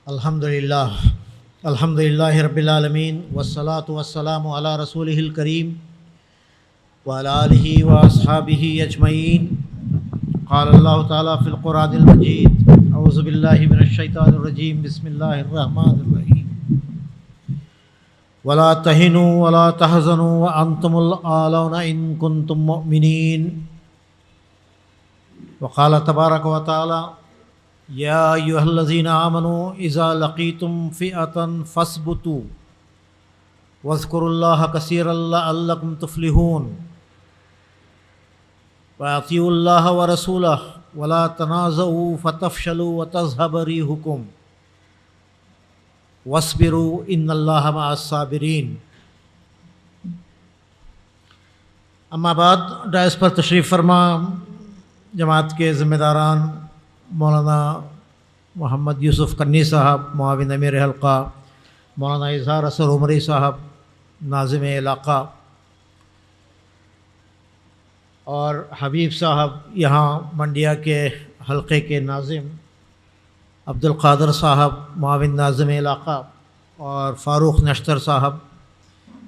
الحمدللہ رب العالمین والصلاة والسلام علی رسولہ الکریم وعلی آلہ واصحابہ اجمعین۔ قال اللہ تعالیٰ فی القرآن المجید اعوذ باللہ من الشیطان الرجیم بسم اللہ الرحمن الرحیم ولا تہنوا ولا تحزنوا وانتم الاعلون ان کنتم مؤمنین۔ وقال تبارک و تعالیٰ یا ایھا الذین آمنوا اذا لقیتم فئۃ فاثبتوا واذکروا اللہ کثیرا لعلکم تفلحون واطیعوا اللہ ورسولہ ولا تنازعوا فتفشلوا وتذھب ریحکم واصبروا ان اللہ مع الصابرین۔ اما بعد، ڈائس پر تشریف فرما جماعت کے ذمہ داران مولانا محمد یوسف کنی صاحب، معاون امیر حلقہ مولانا اظہار اثر عمری صاحب ناظم علاقہ، اور حبیب صاحب یہاں منڈیا کے حلقے کے ناظم، عبد القادر صاحب معاون ناظم علاقہ، اور فاروق نشتر صاحب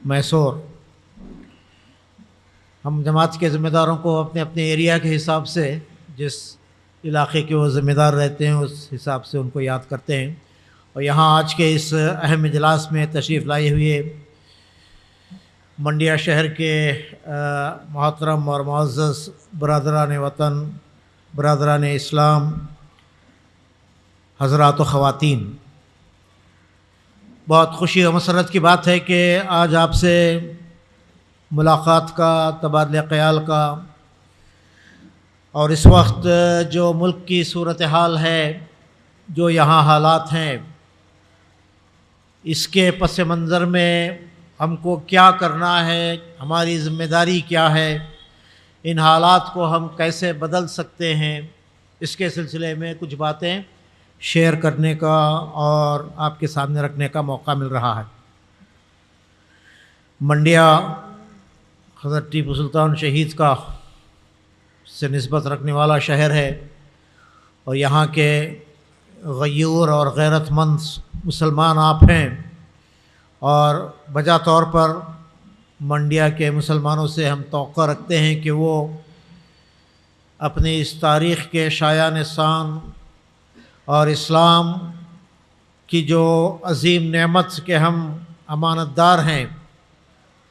میسور۔ ہم جماعت کے ذمہ داروں کو اپنے اپنے ایریا کے حساب سے، جس علاقے کے وہ ذمہ دار رہتے ہیں، اس حساب سے ان کو یاد کرتے ہیں۔ اور یہاں آج کے اس اہم اجلاس میں تشریف لائے ہوئے منڈیا شہر کے محترم اور معزز برادران وطن، برادران اسلام، حضرات و خواتین، بہت خوشی و مسرت کی بات ہے کہ آج آپ سے ملاقات کا، تبادلہ خیال کا، اور اس وقت جو ملک کی صورتحال ہے، جو یہاں حالات ہیں، اس کے پس منظر میں ہم کو کیا کرنا ہے، ہماری ذمہ داری کیا ہے، ان حالات کو ہم کیسے بدل سکتے ہیں، اس کے سلسلے میں کچھ باتیں شیئر کرنے کا اور آپ کے سامنے رکھنے کا موقع مل رہا ہے۔ منڈیا حضرت ٹیپو سلطان شہید کا سے نسبت رکھنے والا شہر ہے، اور یہاں کے غیور اور غیرت مند مسلمان آپ ہیں، اور بجا طور پر منڈیا کے مسلمانوں سے ہم توقع رکھتے ہیں کہ وہ اپنی اس تاریخ کے شایان شان اور اسلام کی جو عظیم نعمت کے ہم امانت دار ہیں،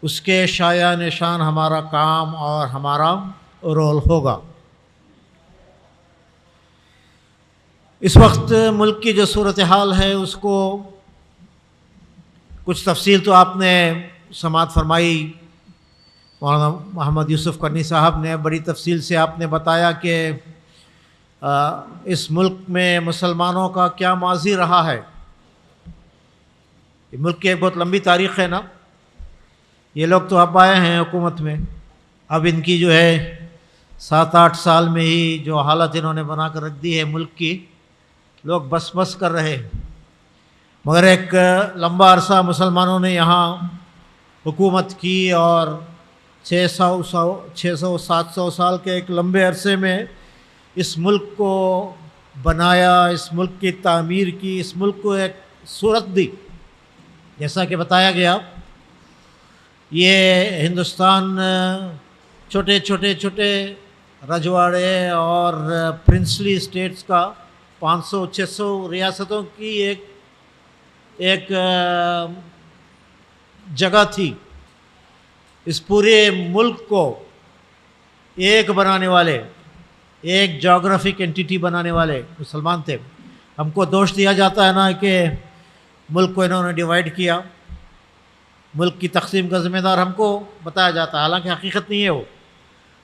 اس کے شایان شان ہمارا کام اور ہمارا رول ہوگا۔ اس وقت ملک کی جو صورتحال ہے، اس کو کچھ تفصیل تو آپ نے سماعت فرمائی، مولانا محمد یوسف کنی صاحب نے بڑی تفصیل سے آپ نے بتایا کہ اس ملک میں مسلمانوں کا کیا ماضی رہا ہے۔ یہ ملک کی ایک بہت لمبی تاریخ ہے نا، یہ لوگ تو اب آئے ہیں حکومت میں، اب ان کی جو ہے 7-8 سال میں ہی جو حالت انہوں نے بنا کر رکھ دی ہے ملک کی، لوگ بس بس کر رہے ہیں، مگر ایک لمبا عرصہ مسلمانوں نے یہاں حکومت کی، اور 600-700 سال کے ایک لمبے عرصے میں اس ملک کو بنایا، اس ملک کی تعمیر کی، اس ملک کو ایک صورت دی۔ جیسا کہ بتایا گیا، یہ ہندوستان چھوٹے رجواڑے اور پرنسلی اسٹیٹس کا 500-600 ریاستوں کی ایک جگہ تھی۔ اس پورے ملک کو ایک بنانے والے، ایک جغرافک اینٹیٹی بنانے والے مسلمان تھے۔ ہم کو دوش دیا جاتا ہے نا کہ ملک کو انہوں نے ڈیوائیڈ کیا، ملک کی تقسیم کا ذمہ دار ہم کو بتایا جاتا ہے، حالانکہ حقیقت نہیں ہے۔ وہ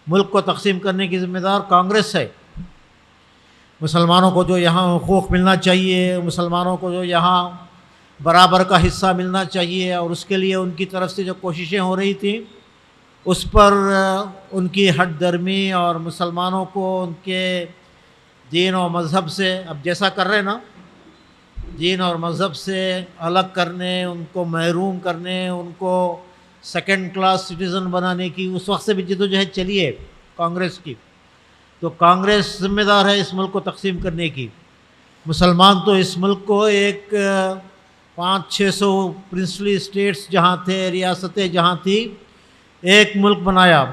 ملک کو تقسیم کرنے کی ذمہ دار کانگریس ہے۔ مسلمانوں کو جو یہاں حقوق ملنا چاہیے، مسلمانوں کو جو یہاں برابر کا حصہ ملنا چاہیے، اور اس کے لیے ان کی طرف سے جو کوششیں ہو رہی تھیں، اس پر ان کی ہٹ درمی اور مسلمانوں کو ان کے دین و مذہب سے، اب جیسا کر رہے نا، دین اور مذہب سے الگ کرنے، ان کو محروم کرنے، ان کو سیکنڈ کلاس سٹیزن بنانے کی اس وقت سے بھی جدوجہد چلی ہے کانگریس کی۔ تو کانگریس ذمہ دار ہے اس ملک کو تقسیم کرنے کی، مسلمان تو اس ملک کو ایک 500-600 پرنسلی اسٹیٹس جہاں تھے، ریاستیں جہاں تھی، ایک ملک بنایا.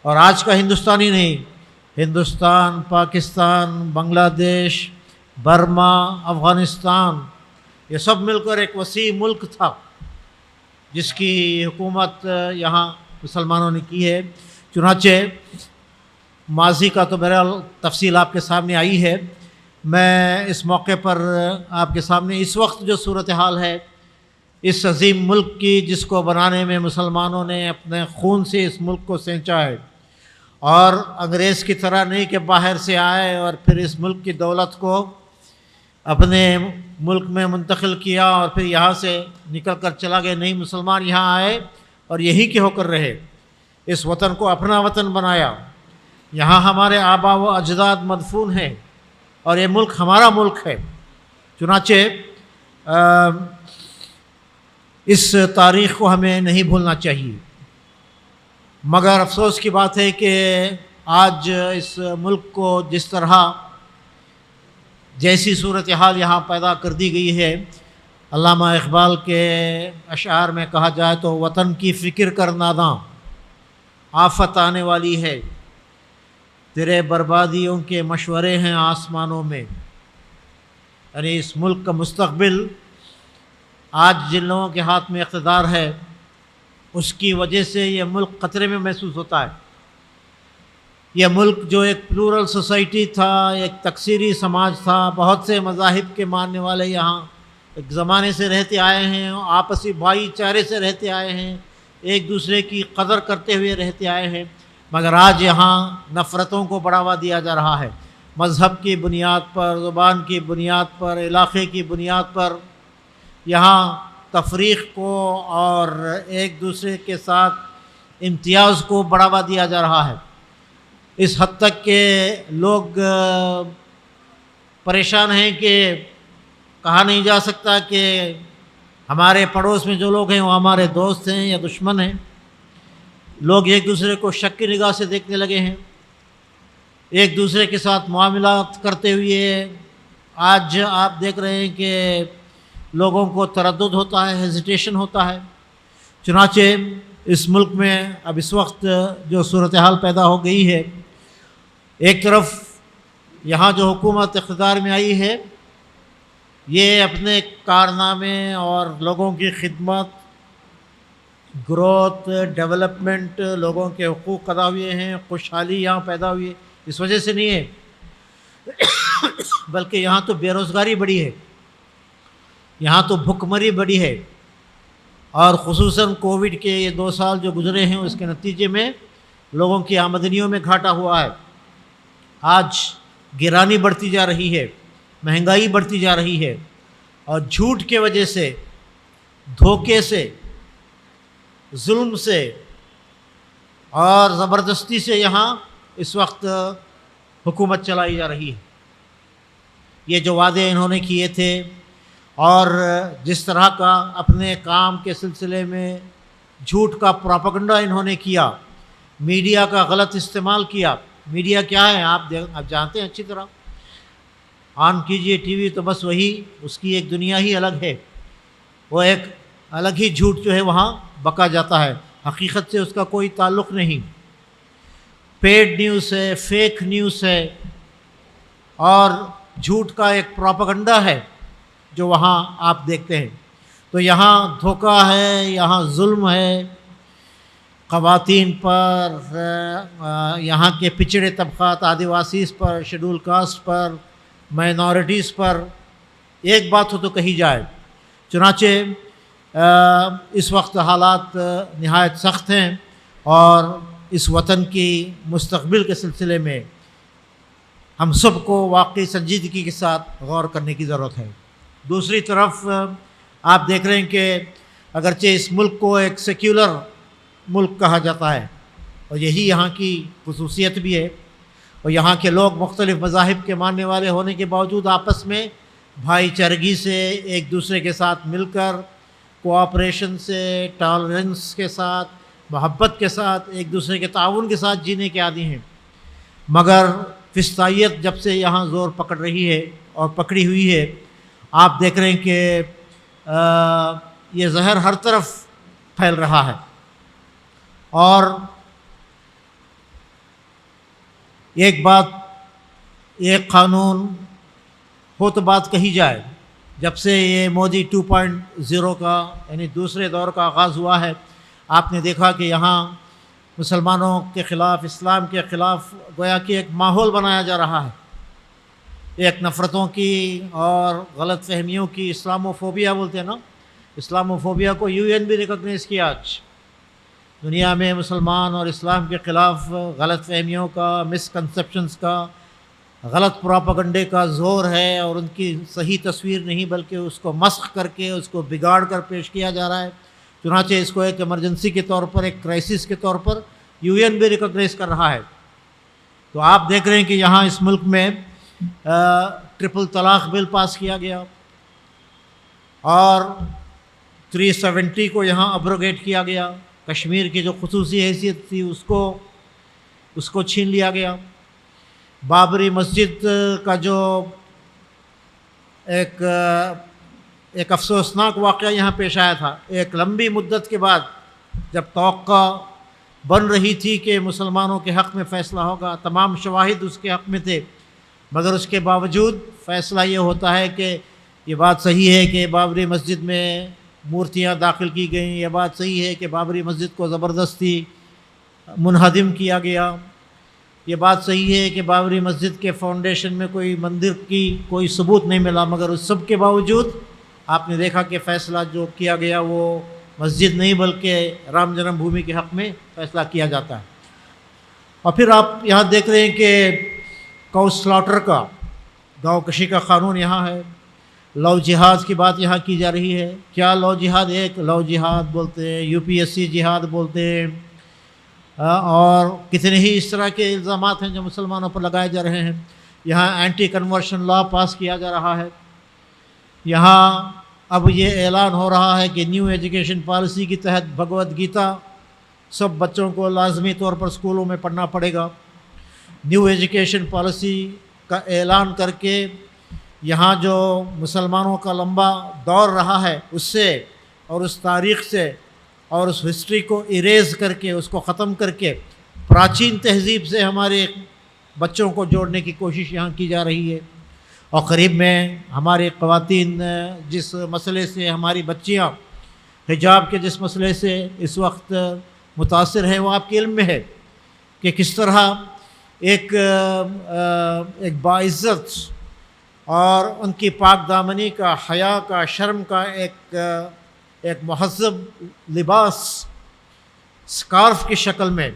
اور آج کا ہندوستانی نہیں، ہندوستان، پاکستان، بنگلہ دیش، برما، افغانستان، یہ سب مل کر ایک وسیع ملک تھا جس کی حکومت یہاں مسلمانوں نے کی ہے. چنانچہ ماضی کا تو بہرحال تفصیل آپ کے سامنے آئی ہے. میں اس موقع پر آپ کے سامنے اس وقت جو صورتحال ہے اس عظیم ملک کی، جس کو بنانے میں مسلمانوں نے اپنے خون سے اس ملک کو سینچا ہے، اور انگریز کی طرح نہیں کہ باہر سے آئے اور پھر اس ملک کی دولت کو اپنے ملک میں منتقل کیا اور پھر یہاں سے نکل کر چلا گئے. نہیں، مسلمان یہاں آئے اور یہی کے ہو کر رہے، اس وطن کو اپنا وطن بنایا. یہاں ہمارے آبا و اجداد مدفون ہیں اور یہ ملک ہمارا ملک ہے. چنانچہ اس تاریخ کو ہمیں نہیں بھولنا چاہیے. مگر افسوس کی بات ہے کہ آج اس ملک کو جس طرح جیسی صورتحال یہاں پیدا کر دی گئی ہے، علامہ اقبال کے اشعار میں کہا جائے تو وطن کی فکر کر ناداں، آفت آنے والی ہے، تیرے بربادیوں کے مشورے ہیں آسمانوں میں. یعنی اس ملک کا مستقبل آج جن لوگوں کے ہاتھ میں اقتدار ہے اس کی وجہ سے یہ ملک خطرے میں محسوس ہوتا ہے. یہ ملک جو ایک پلورل سوسائٹی تھا، ایک تکثیری سماج تھا، بہت سے مذاہب کے ماننے والے یہاں ایک زمانے سے رہتے آئے ہیں، آپسی بھائی چارے سے رہتے آئے ہیں، ایک دوسرے کی قدر کرتے ہوئے رہتے آئے ہیں. مگر آج یہاں نفرتوں کو بڑھاوا دیا جا رہا ہے، مذہب کی بنیاد پر، زبان کی بنیاد پر، علاقے کی بنیاد پر. یہاں تفریق کو اور ایک دوسرے کے ساتھ امتیاز کو بڑھاوا دیا جا رہا ہے، اس حد تک کہ لوگ پریشان ہیں کہ کہا نہیں جا سکتا کہ ہمارے پڑوس میں جو لوگ ہیں وہ ہمارے دوست ہیں یا دشمن ہیں. لوگ ایک دوسرے کو شک کی نگاہ سے دیکھنے لگے ہیں، ایک دوسرے کے ساتھ معاملات کرتے ہوئے آج آپ دیکھ رہے ہیں کہ لوگوں کو تردد ہوتا ہے، ہیزیٹیشن ہوتا ہے. چنانچہ اس ملک میں اب اس وقت جو صورتحال پیدا ہو گئی ہے، ایک طرف یہاں جو حکومت اقتدار میں آئی ہے یہ اپنے کارنامے اور لوگوں کی خدمت، گروتھ، ڈیولپمنٹ، لوگوں کے حقوق ادا ہوئے ہیں، خوشحالی یہاں پیدا ہوئی ہے، اس وجہ سے نہیں ہے بلکہ یہاں تو بے روزگاری بڑی ہے، یہاں تو بھوک مری بڑی ہے، اور خصوصاً کووڈ کے یہ 2 سال جو گزرے ہیں اس کے نتیجے میں لوگوں کی آمدنیوں میں گھاٹا ہوا ہے. آج گرانی بڑھتی جا رہی ہے، مہنگائی بڑھتی جا رہی ہے، اور جھوٹ کے وجہ سے، دھوکے سے، ظلم سے اور زبردستی سے یہاں اس وقت حکومت چلائی جا رہی ہے. یہ جو وعدے انہوں نے کیے تھے اور جس طرح کا اپنے کام کے سلسلے میں جھوٹ کا پروپیگنڈا انہوں نے کیا، میڈیا کا غلط استعمال کیا. میڈیا کیا ہے آپ جانتے ہیں اچھی طرح. آن کیجئے ٹی وی تو بس وہی، اس کی ایک دنیا ہی الگ ہے، وہ ایک الگ ہی جھوٹ جو ہے وہاں بکا جاتا ہے، حقیقت سے اس کا کوئی تعلق نہیں. پیڈ نیوز ہے، فیک نیوز ہے، اور جھوٹ کا ایک پروپیگنڈا ہے جو وہاں آپ دیکھتے ہیں. تو یہاں دھوکہ ہے، یہاں ظلم ہے خواتین پر، یہاں کے پچھڑے طبقات، آدیواسیز پر، شیڈول کاسٹ پر، مائنورٹیز پر ایک بات ہو تو کہی جائے. چنانچہ اس وقت حالات نہایت سخت ہیں اور اس وطن کی مستقبل کے سلسلے میں ہم سب کو واقعی سنجیدگی کے ساتھ غور کرنے کی ضرورت ہے. دوسری طرف آپ دیکھ رہے ہیں کہ اگرچہ اس ملک کو ایک سیکولر ملک کہا جاتا ہے اور یہی یہاں کی خصوصیت بھی ہے، اور یہاں کے لوگ مختلف مذاہب کے ماننے والے ہونے کے باوجود آپس میں بھائی چارگی سے، ایک دوسرے کے ساتھ مل کر، کوآپریشن سے، ٹالرنس کے ساتھ، محبت کے ساتھ، ایک دوسرے کے تعاون کے ساتھ جینے کے عادی ہیں. مگر فسطائیت جب سے یہاں زور پکڑ رہی ہے اور پکڑی ہوئی ہے. آپ دیکھ رہے ہیں کہ یہ زہر ہر طرف پھیل رہا ہے. اور ایک بات، ایک قانون ہو تو بات کہی جائے. جب سے یہ مودی 2.0 کا یعنی دوسرے دور کا آغاز ہوا ہے، آپ نے دیکھا کہ یہاں مسلمانوں کے خلاف، اسلام کے خلاف گویا کہ ایک ماحول بنایا جا رہا ہے، ایک نفرتوں کی اور غلط فہمیوں کی. اسلاموفوبیا بولتے ہیں نا، اسلاموفوبیا کو UN بھی ریکگنائز کیا. آج دنیا میں مسلمان اور اسلام کے خلاف غلط فہمیوں کا، مسکنسیپشنز کا، غلط پروپیگنڈے کا زور ہے، اور ان کی صحیح تصویر نہیں بلکہ اس کو مسخ کر کے، اس کو بگاڑ کر پیش کیا جا رہا ہے. چنانچہ اس کو ایک ایمرجنسی کے طور پر، ایک کرائسس کے طور پر UN بھی ریکگنائز کر رہا ہے. تو آپ دیکھ رہے ہیں کہ یہاں اس ملک میں ٹرپل طلاق بل پاس کیا گیا، اور 370 کو یہاں ابروگیٹ کیا گیا. کشمیر کی جو خصوصی حیثیت تھی اس کو چھین لیا گیا. بابری مسجد کا جو ایک افسوسناک واقعہ یہاں پیش آیا تھا، ایک لمبی مدت کے بعد جب توقع بن رہی تھی کہ مسلمانوں کے حق میں فیصلہ ہوگا، تمام شواہد اس کے حق میں تھے، مگر اس کے باوجود فیصلہ یہ ہوتا ہے کہ یہ بات صحیح ہے کہ بابری مسجد میں مورتیاں داخل کی گئیں، یہ بات صحیح ہے کہ بابری مسجد کو زبردستی منہدم کیا گیا، یہ بات صحیح ہے کہ بابری مسجد کے فاؤنڈیشن میں کوئی مندر کی کوئی ثبوت نہیں ملا، مگر اس سب کے باوجود آپ نے دیکھا کہ فیصلہ جو کیا گیا وہ مسجد نہیں بلکہ رام جنم بھومی کے حق میں فیصلہ کیا جاتا ہے. اور پھر آپ یہاں دیکھ رہے ہیں کہ کو سلاٹر کا، گاؤں کشی کا قانون یہاں ہے. لو جہاد کی بات یہاں کی جا رہی ہے. کیا لو جہاد؟ ایک لو جہاد بولتے ہیں، UPSC جہاد بولتے ہیں، اور کتنے ہی اس طرح کے الزامات ہیں جو مسلمانوں پر لگائے جا رہے ہیں. یہاں اینٹی کنورشن لا پاس کیا جا رہا ہے. یہاں اب یہ اعلان ہو رہا ہے کہ نیو ایجوکیشن پالیسی کے تحت بھگوت گیتا سب بچوں کو لازمی طور پر اسکولوں میں پڑھنا پڑے گا. نیو ایجوکیشن پالیسی کا اعلان کر کے یہاں جو مسلمانوں کا لمبا دور رہا ہے اس سے اور اس تاریخ سے اور اس ہسٹری کو ایریز کر کے، اس کو ختم کر کے پراچین تہذیب سے ہمارے بچوں کو جوڑنے کی کوشش یہاں کی جا رہی ہے. اور قریب میں ہمارے خواتین جس مسئلے سے، ہماری بچیاں حجاب کے جس مسئلے سے اس وقت متاثر ہیں، وہ آپ کے علم میں ہے کہ کس طرح ایک باعزت اور ان کی پاک دامنی کا، حیا کا، شرم کا ایک مہذب لباس سکارف کی شکل میں،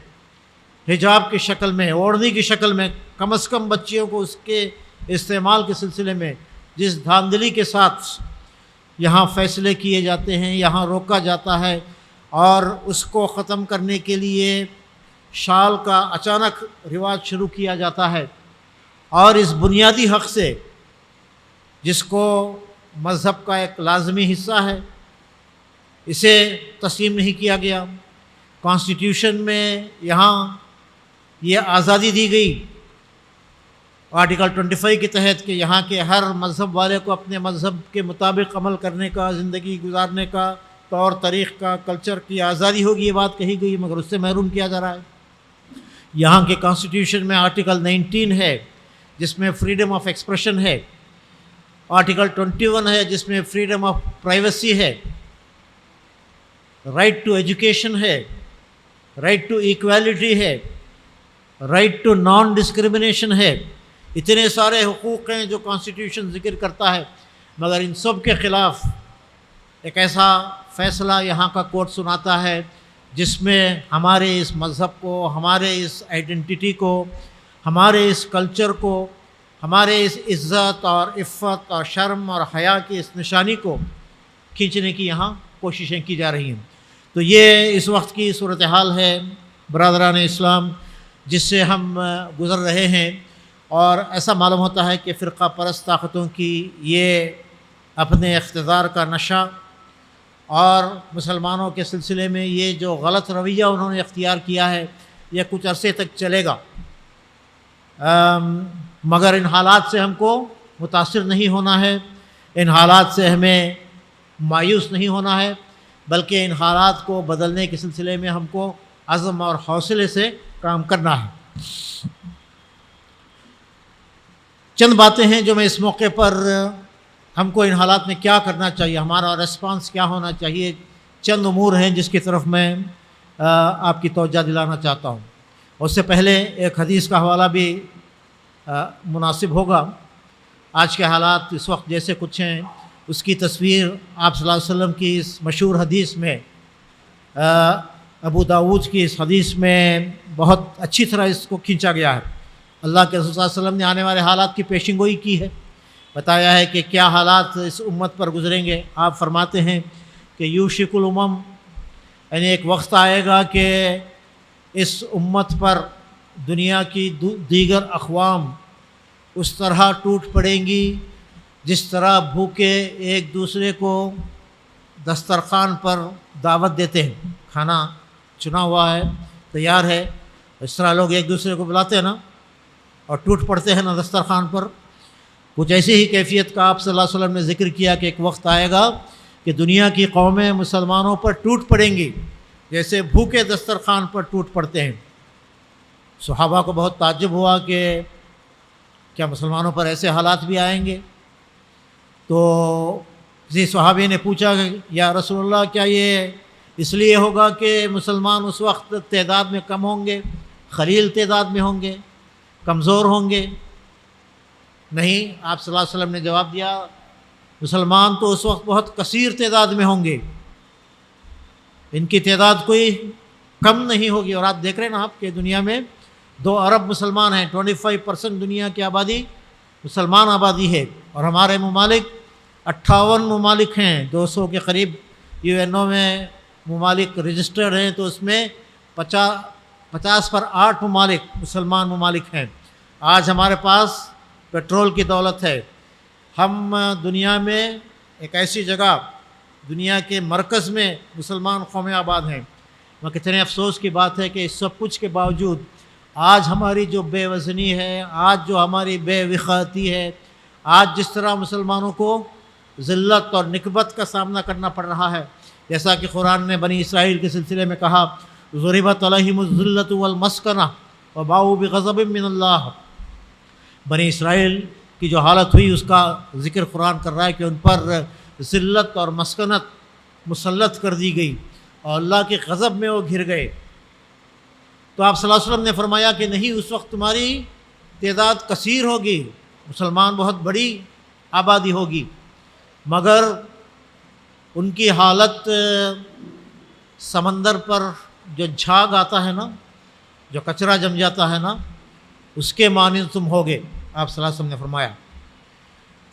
حجاب کی شکل میں، اوڑھنی کی شکل میں، کم از کم بچیوں کو اس کے استعمال کے سلسلے میں جس دھاندلی کے ساتھ یہاں فیصلے کیے جاتے ہیں، یہاں روکا جاتا ہے، اور اس کو ختم کرنے کے لیے شال کا اچانک رواج شروع کیا جاتا ہے. اور اس بنیادی حق سے، جس کو مذہب کا ایک لازمی حصہ ہے، اسے تسلیم نہیں کیا گیا. کانسٹیٹیوشن میں یہاں یہ آزادی دی گئی آرٹیکل 25 کے تحت کہ یہاں کے ہر مذہب والے کو اپنے مذہب کے مطابق عمل کرنے کا، زندگی گزارنے کا، طور طریق کا، کلچر کی آزادی ہوگی. یہ بات کہی گئی مگر اس سے محروم کیا جا رہا ہے. یہاں کے کانسٹیٹیوشن میں آرٹیکل 19 ہے جس میں فریڈم آف ایکسپریشن ہے، آرٹیکل 21 ہے جس میں فریڈم آف پرائیویسی ہے، رائٹ ٹو ایجوکیشن ہے، رائٹ ٹو ایکویلٹی ہے، رائٹ ٹو نان ڈسکریمنیشن ہے. اتنے سارے حقوق ہیں جو کانسٹیٹیوشن ذکر کرتا ہے، مگر ان سب کے خلاف ایک ایسا فیصلہ یہاں کا کورٹ سناتا ہے جس میں ہمارے اس مذہب کو، ہمارے اس آئیڈینٹی کو، ہمارے اس کلچر کو، ہمارے اس عزت اور عفت اور شرم اور حیا کی اس نشانی کو کھینچنے کی یہاں کوششیں کی جا رہی ہیں. تو یہ اس وقت کی صورتحال ہے برادران اسلام جس سے ہم گزر رہے ہیں. اور ایسا معلوم ہوتا ہے کہ فرقہ پرست طاقتوں کی یہ اپنے اقتدار کا نشہ اور مسلمانوں کے سلسلے میں یہ جو غلط رویہ انہوں نے اختیار کیا ہے یہ کچھ عرصے تک چلے گا، مگر ان حالات سے ہم کو متاثر نہیں ہونا ہے، ان حالات سے ہمیں مایوس نہیں ہونا ہے، بلکہ ان حالات کو بدلنے کے سلسلے میں ہم کو عزم اور حوصلے سے کام کرنا ہے۔ چند باتیں ہیں جو میں اس موقع پر ہم کو ان حالات میں کیا کرنا چاہیے، ہمارا ریسپانس کیا ہونا چاہیے، چند امور ہیں جس کی طرف میں آپ کی توجہ دلانا چاہتا ہوں۔ اس سے پہلے ایک حدیث کا حوالہ بھی مناسب ہوگا۔ آج کے حالات اس وقت جیسے کچھ ہیں، اس کی تصویر آپ صلی اللہ علیہ وسلم کی اس مشہور حدیث میں، ابو داؤد کی اس حدیث میں بہت اچھی طرح اس کو کھینچا گیا ہے۔ اللہ کے رسول صلی اللہ علیہ وسلم نے آنے والے حالات کی پیشن گوئی کی ہے، بتایا ہے کہ کیا حالات اس امت پر گزریں گے۔ آپ فرماتے ہیں کہ یوشک الامم، یعنی ایک وقت آئے گا کہ اس امت پر دنیا کی دیگر اقوام اس طرح ٹوٹ پڑیں گی جس طرح بھوکے ایک دوسرے کو دسترخوان پر دعوت دیتے ہیں، کھانا چنا ہوا ہے، تیار ہے، اس طرح لوگ ایک دوسرے کو بلاتے ہیں نا اور ٹوٹ پڑتے ہیں نا دسترخوان پر۔ کچھ ایسی ہی کیفیت کا آپ صلی اللہ علیہ وسلم نے ذکر کیا کہ ایک وقت آئے گا کہ دنیا کی قومیں مسلمانوں پر ٹوٹ پڑیں گی جیسے بھوکے دسترخوان پر ٹوٹ پڑتے ہیں۔ صحابہ کو بہت تعجب ہوا کہ کیا مسلمانوں پر ایسے حالات بھی آئیں گے؟ تو کسی صحابی نے پوچھا کہ یا رسول اللہ، کیا یہ اس لیے ہوگا کہ مسلمان اس وقت تعداد میں کم ہوں گے، قلیل تعداد میں ہوں گے، کمزور ہوں گے؟ نہیں، آپ صلی اللہ علیہ وسلم نے جواب دیا، مسلمان تو اس وقت بہت کثیر تعداد میں ہوں گے، ان کی تعداد کوئی کم نہیں ہوگی۔ اور آپ دیکھ رہے ہیں نا آپ کہ دنیا میں 2 ارب مسلمان ہیں، 25% دنیا کی آبادی مسلمان آبادی ہے، اور ہمارے ممالک 58 ممالک ہیں، 200 کے قریب UN میں ممالک رجسٹرڈ ہیں، تو اس میں 50 پر 8 ممالک مسلمان ممالک ہیں۔ آج ہمارے پاس پیٹرول کی دولت ہے، ہم دنیا میں ایک ایسی جگہ، دنیا کے مرکز میں مسلمان قومیں آباد ہیں۔ وہ کتنے افسوس کی بات ہے کہ اس سب کچھ کے باوجود آج ہماری جو بے وزنی ہے، آج جو ہماری بے وقاتی ہے، آج جس طرح مسلمانوں کو ذلت اور نکبت کا سامنا کرنا پڑ رہا ہے، جیسا کہ قرآن نے بنی اسرائیل کے سلسلے میں کہا، ضربت علیہم الذلۃ والمسکنہ وباؤوا بغضب من اللہ۔ بنی اسرائیل کی جو حالت ہوئی اس کا ذکر قرآن کر رہا ہے کہ ان پر ذلت اور مسکنت مسلط کر دی گئی اور اللہ کے غضب میں وہ گھر گئے۔ تو آپ صلی اللہ علیہ وسلم نے فرمایا کہ نہیں، اس وقت تمہاری تعداد کثیر ہوگی، مسلمان بہت بڑی آبادی ہوگی، مگر ان کی حالت سمندر پر جو جھاگ آتا ہے نا، جو کچرا جم جاتا ہے نا، اس کے مانند تم ہوگے۔ آپ صلی اللہ علیہ وسلم نے فرمایا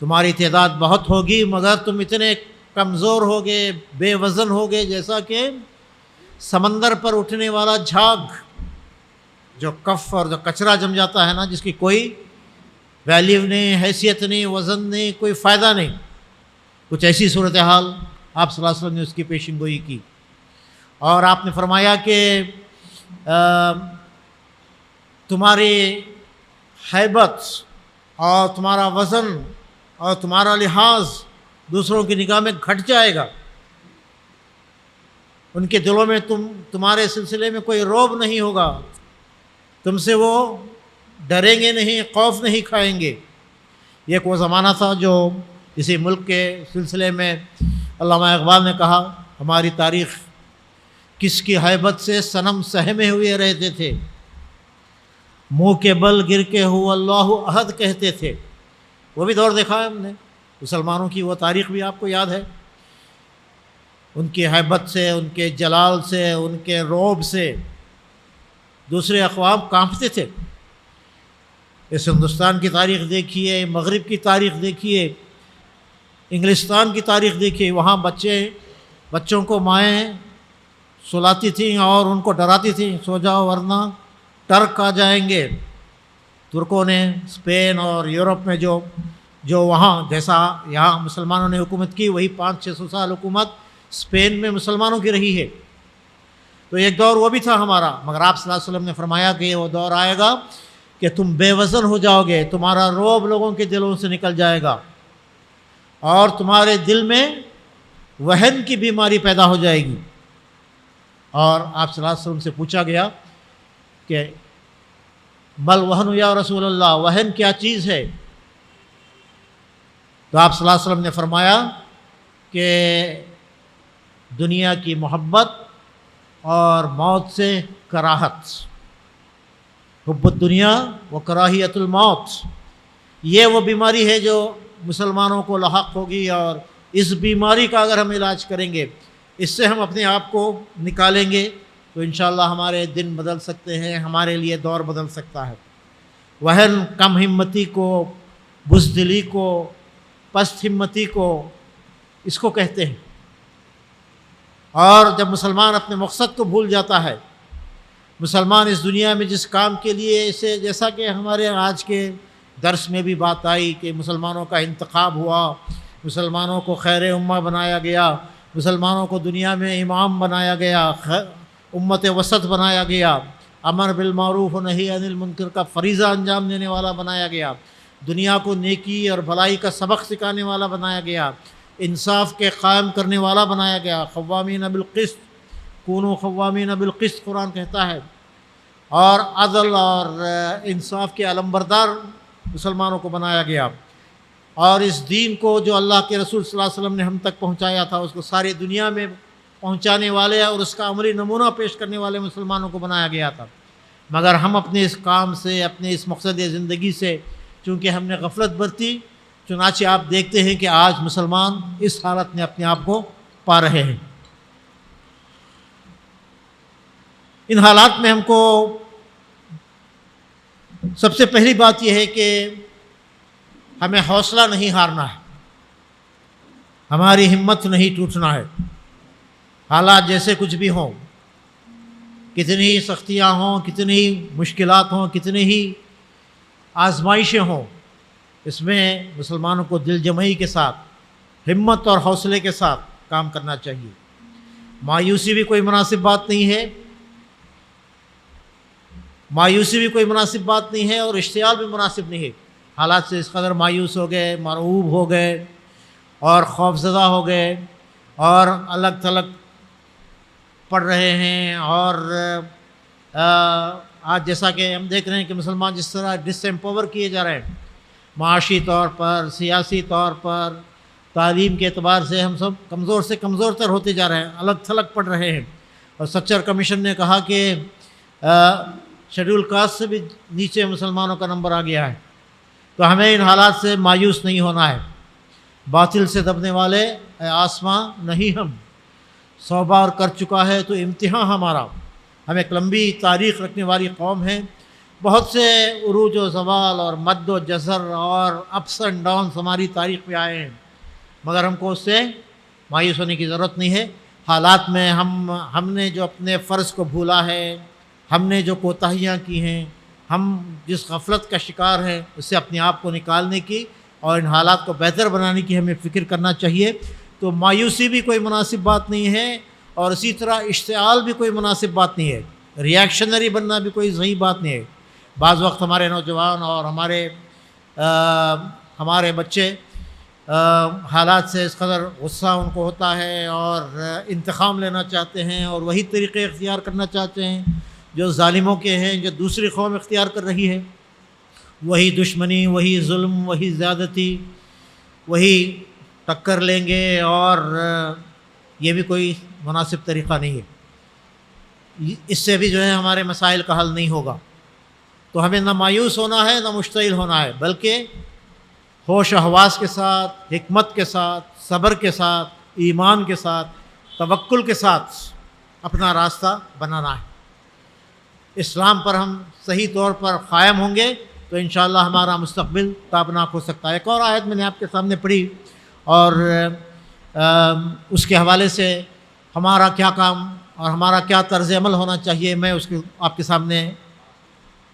تمہاری تعداد بہت ہوگی مگر تم اتنے کمزور ہوگے، بے وزن ہوگے، جیسا کہ سمندر پر اٹھنے والا جھاگ، جو کف اور جو کچرا جم جاتا ہے نا، جس کی کوئی ویلیو نہیں، حیثیت نہیں، وزن نہیں، کوئی فائدہ نہیں، کچھ ایسی صورتحال آپ صلی اللہ علیہ وسلم نے اس کی پیشن گوئی کی۔ اور آپ نے فرمایا کہ تمہاری ہیبت اور تمہارا وزن اور تمہارا لحاظ دوسروں کی نگاہ میں گھٹ جائے گا، ان کے دلوں میں تمہارے سلسلے میں کوئی رعب نہیں ہوگا، تم سے وہ ڈریں گے نہیں، خوف نہیں کھائیں گے۔ یہ ایک وہ زمانہ تھا جو اسی ملک کے سلسلے میں علامہ اقبال نے کہا، ہماری تاریخ کس کی ہیبت سے صنم سہمے ہوئے رہتے تھے، منہ کے بل گر کے ہو اللہ احد کہتے تھے۔ وہ بھی دور دیکھا ہے ہم نے، مسلمانوں کی وہ تاریخ بھی آپ کو یاد ہے، ان کی ہیبت سے، ان کے جلال سے، ان کے رعب سے دوسرے اقوام کانپتے تھے۔ اس ہندوستان کی تاریخ دیکھیے، مغرب کی تاریخ دیکھیے، انگلستان کی تاریخ دیکھیے، وہاں بچوں کو مائیں سلاتی تھیں اور ان کو ڈراتی تھیں، سو جاؤ ورنہ ٹرک آ جائیں گے۔ ترکوں نے اسپین اور یورپ میں جو وہاں جیسا یہاں مسلمانوں نے حکومت کی، وہی 500-600 سال حکومت اسپین میں مسلمانوں کی رہی ہے۔ تو ایک دور وہ بھی تھا ہمارا، مگر آپ صلی اللہ علیہ وسلم نے فرمایا کہ وہ دور آئے گا کہ تم بے وزن ہو جاؤ گے، تمہارا رعب لوگوں کے دلوں سے نکل جائے گا، اور تمہارے دل میں وہن کی بیماری پیدا ہو جائے گی۔ اور آپ صلی اللہ علیہ وسلم سے پوچھا گیا کہ مل وہن یا رسول اللہ، وہن کیا چیز ہے؟ تو آپ صلی اللہ علیہ وسلم نے فرمایا کہ دنیا کی محبت اور موت سے کراہت، حب الدنیا و کراہیت الموت، یہ وہ بیماری ہے جو مسلمانوں کو لاحق ہوگی، اور اس بیماری کا اگر ہم علاج کریں گے، اس سے ہم اپنے آپ کو نکالیں گے، تو انشاءاللہ ہمارے دن بدل سکتے ہیں، ہمارے لیے دور بدل سکتا ہے۔ وہن کم ہمتی کو، بزدلی کو، پست ہمتی کو، اس کو کہتے ہیں۔ اور جب مسلمان اپنے مقصد کو بھول جاتا ہے، مسلمان اس دنیا میں جس کام کے لیے اسے، جیسا کہ ہمارے آج کے درس میں بھی بات آئی کہ مسلمانوں کا انتخاب ہوا، مسلمانوں کو خیر امہ بنایا گیا، مسلمانوں کو دنیا میں امام بنایا گیا، امت وسط بنایا گیا، امر بالمعروف و نہی عن المنکر کا فریضہ انجام دینے والا بنایا گیا، دنیا کو نیکی اور بھلائی کا سبق سکھانے والا بنایا گیا، انصاف کے قائم کرنے والا بنایا گیا، قوامین بالقسط، کونوا قوامین بالقسط قرآن کہتا ہے، اور عدل اور انصاف کے علمبردار مسلمانوں کو بنایا گیا، اور اس دین کو جو اللہ کے رسول صلی اللہ علیہ وسلم نے ہم تک پہنچایا تھا، اس کو ساری دنیا میں پہنچانے والے اور اس کا عملی نمونہ پیش کرنے والے مسلمانوں کو بنایا گیا تھا۔ مگر ہم اپنے اس کام سے، اپنے اس مقصد زندگی سے چونکہ ہم نے غفلت برتی، چنانچہ آپ دیکھتے ہیں کہ آج مسلمان اس حالت میں اپنے آپ کو پا رہے ہیں۔ ان حالات میں ہم کو سب سے پہلی بات یہ ہے کہ ہمیں حوصلہ نہیں ہارنا ہے، ہماری ہمت نہیں ٹوٹنا ہے۔ حالات جیسے کچھ بھی ہوں، کتنی ہی سختیاں ہوں، کتنی ہی مشکلات ہوں، کتنی ہی آزمائشیں ہوں، اس میں مسلمانوں کو دل جمعی کے ساتھ، ہمت اور حوصلے کے ساتھ کام کرنا چاہیے۔ مایوسی بھی کوئی مناسب بات نہیں ہے، مایوسی بھی کوئی مناسب بات نہیں ہے، اور اشتعال بھی مناسب نہیں ہے۔ حالات سے اس قدر مایوس ہو گئے، مرعوب ہو گئے اور خوفزدہ ہو گئے، اور الگ تھلگ پڑھ رہے ہیں، اور آج جیسا کہ ہم دیکھ رہے ہیں کہ مسلمان جس طرح ڈس ایمپاور کیے جا رہے ہیں، معاشی طور پر، سیاسی طور پر، تعلیم کے اعتبار سے ہم سب کمزور سے کمزور تر ہوتے جا رہے ہیں، الگ تھلگ پڑھ رہے ہیں۔ اور سچر کمیشن نے کہا کہ شیڈول کاسٹ سے بھی نیچے مسلمانوں کا نمبر آ گیا ہے۔ تو ہمیں ان حالات سے مایوس نہیں ہونا ہے۔ باطل سے دبنے والے اے آسماں نہیں ہم، 100 بار کر چکا ہے تو امتحان ہمارا۔ ہم ایک لمبی تاریخ رکھنے والی قوم ہیں، بہت سے عروج و زوال اور مد و جزر اور اپس اینڈ ڈاؤنس ہماری تاریخ میں آئے ہیں، مگر ہم کو اس سے مایوس ہونے کی ضرورت نہیں ہے۔ حالات میں ہم نے جو اپنے فرض کو بھولا ہے، ہم نے جو کوتاہیاں کی ہیں، ہم جس غفلت کا شکار ہیں، اس سے اپنے آپ کو نکالنے کی اور ان حالات کو بہتر بنانے کی ہمیں فکر کرنا چاہیے۔ تو مایوسی بھی کوئی مناسب بات نہیں ہے، اور اسی طرح اشتعال بھی کوئی مناسب بات نہیں ہے، ریاکشنری بننا بھی کوئی صحیح بات نہیں ہے۔ بعض وقت ہمارے نوجوان اور ہمارے بچے حالات سے اس قدر غصہ ان کو ہوتا ہے اور انتقام لینا چاہتے ہیں، اور وہی طریقے اختیار کرنا چاہتے ہیں جو ظالموں کے ہیں، جو دوسری قوم اختیار کر رہی ہے، وہی دشمنی، وہی ظلم، وہی زیادتی، وہی ٹکر لیں گے، اور یہ بھی کوئی مناسب طریقہ نہیں ہے۔ اس سے بھی جو ہے ہمارے مسائل کا حل نہیں ہوگا۔ تو ہمیں نہ مایوس ہونا ہے، نہ مشتعل ہونا ہے، بلکہ ہوش و حواس کے ساتھ، حکمت کے ساتھ، صبر کے ساتھ، ایمان کے ساتھ، توکل کے ساتھ اپنا راستہ بنانا ہے۔ اسلام پر ہم صحیح طور پر قائم ہوں گے تو انشاءاللہ ہمارا مستقبل تابناک ہو سکتا ہے۔ ایک اور آیت میں نے آپ کے سامنے پڑھی، اور اس کے حوالے سے ہمارا کیا کام اور ہمارا کیا طرز عمل ہونا چاہیے، میں اس کو آپ کے سامنے